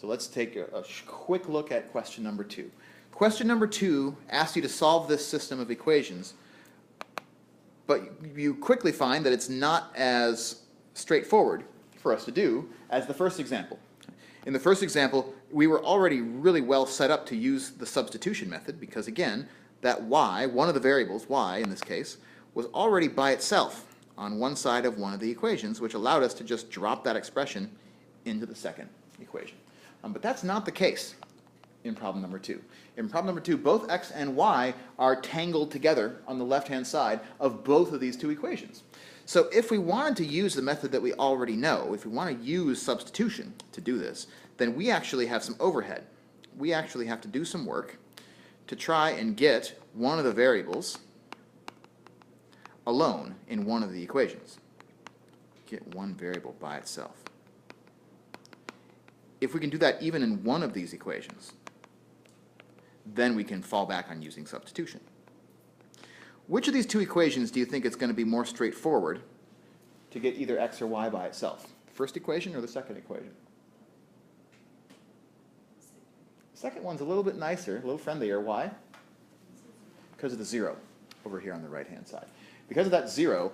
So let's take a quick look at question number 2. Question number 2 asks you to solve this system of equations, but you quickly find that it's not as straightforward for us to do as the first example. In the first example, we were already really well set up to use the substitution method because, again, that y, one of the variables, y in this case, was already by itself on one side of one of the equations, which allowed us to just drop that expression into the second equation. But that's not the case in problem number 2. In problem number 2, both x and y are tangled together on the left-hand side of both of these two equations. So if we wanted to use the method that we already know, if we want to use substitution to do this, then we actually have some overhead. We actually have to do some work to try and get one of the variables alone in one of the equations. Get one variable by itself. If we can do that even in one of these equations, then we can fall back on using substitution. Which of these two equations do you think it's going to be more straightforward to get either x or y by itself? The first equation or the second equation? The second one's a little bit nicer, a little friendlier. Why? Because of the 0 over here on the right-hand side. Because of that 0,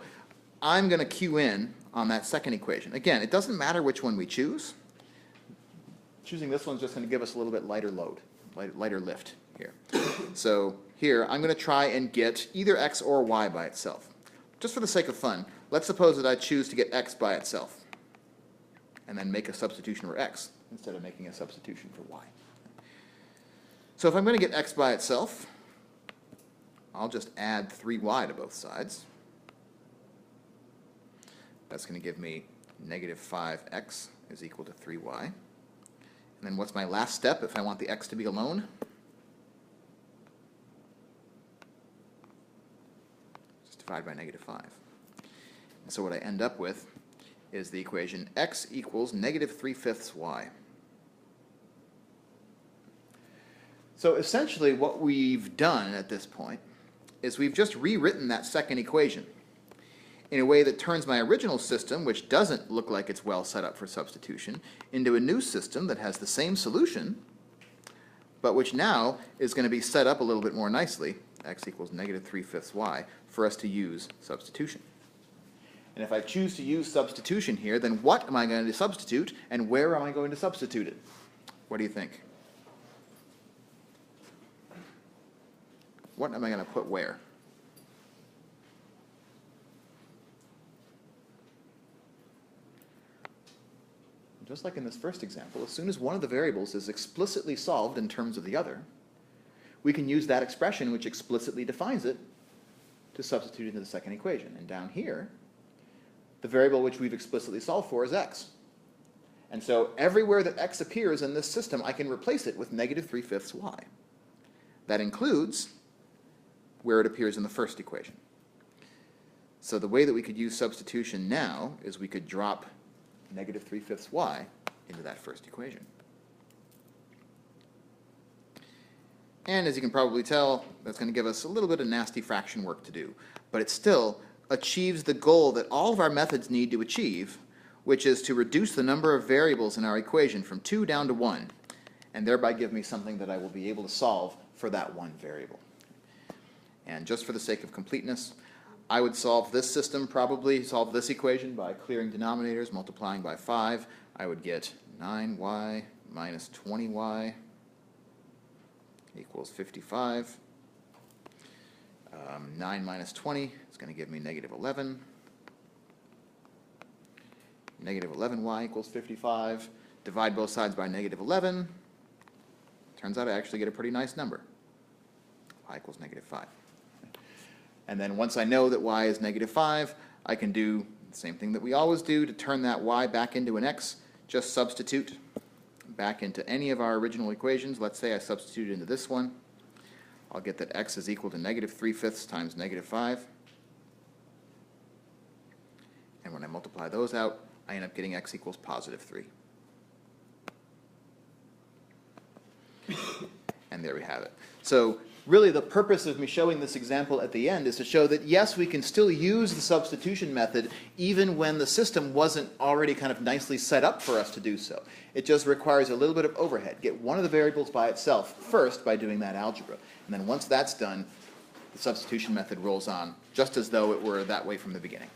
I'm going to cue in on that second equation. Again, it doesn't matter which one we choose. Choosing this one's just going to give us a little bit lighter load, lighter lift here. So here, I'm going to try and get either x or y by itself. Just for the sake of fun, let's suppose that I choose to get x by itself and then make a substitution for x instead of making a substitution for y. So if I'm going to get x by itself, I'll just add 3y to both sides. That's going to give me negative 5x is equal to 3y. And then what's my last step if I want the x to be alone? Just divide by negative 5. And so what I end up with is the equation x equals negative 3/5 y. So essentially what we've done at this point is we've just rewritten that second equation in a way that turns my original system, which doesn't look like it's well set up for substitution, into a new system that has the same solution, but which now is going to be set up a little bit more nicely, x equals negative 3/5 y, for us to use substitution. And if I choose to use substitution here, then what am I going to substitute, and where am I going to substitute it? What do you think? What am I going to put where? Just like in this first example, as soon as one of the variables is explicitly solved in terms of the other, we can use that expression which explicitly defines it to substitute into the second equation. And down here, the variable which we've explicitly solved for is x. And so everywhere that x appears in this system, I can replace it with negative 3/5 y. That includes where it appears in the first equation. So the way that we could use substitution now is we could drop negative 3/5 y into that first equation. And as you can probably tell, that's going to give us a little bit of nasty fraction work to do. But it still achieves the goal that all of our methods need to achieve, which is to reduce the number of variables in our equation from 2 down to 1, and thereby give me something that I will be able to solve for that one variable. And just for the sake of completeness, I would solve this system, probably solve this equation by clearing denominators, multiplying by 5. I would get 9y minus 20y equals 55. 9 minus 20 is going to give me negative 11. Negative 11y equals 55. Divide both sides by negative 11. Turns out I actually get a pretty nice number. Y equals negative 5. And then once I know that y is negative 5, I can do the same thing that we always do to turn that y back into an x. Just substitute back into any of our original equations. Let's say I substitute into this one. I'll get that x is equal to negative 3/5 times negative 5. And when I multiply those out, I end up getting x equals positive 3. And there we have it. So really the purpose of me showing this example at the end is to show that yes, we can still use the substitution method even when the system wasn't already kind of nicely set up for us to do so. It just requires a little bit of overhead. Get one of the variables by itself first by doing that algebra. And then once that's done, the substitution method rolls on just as though it were that way from the beginning.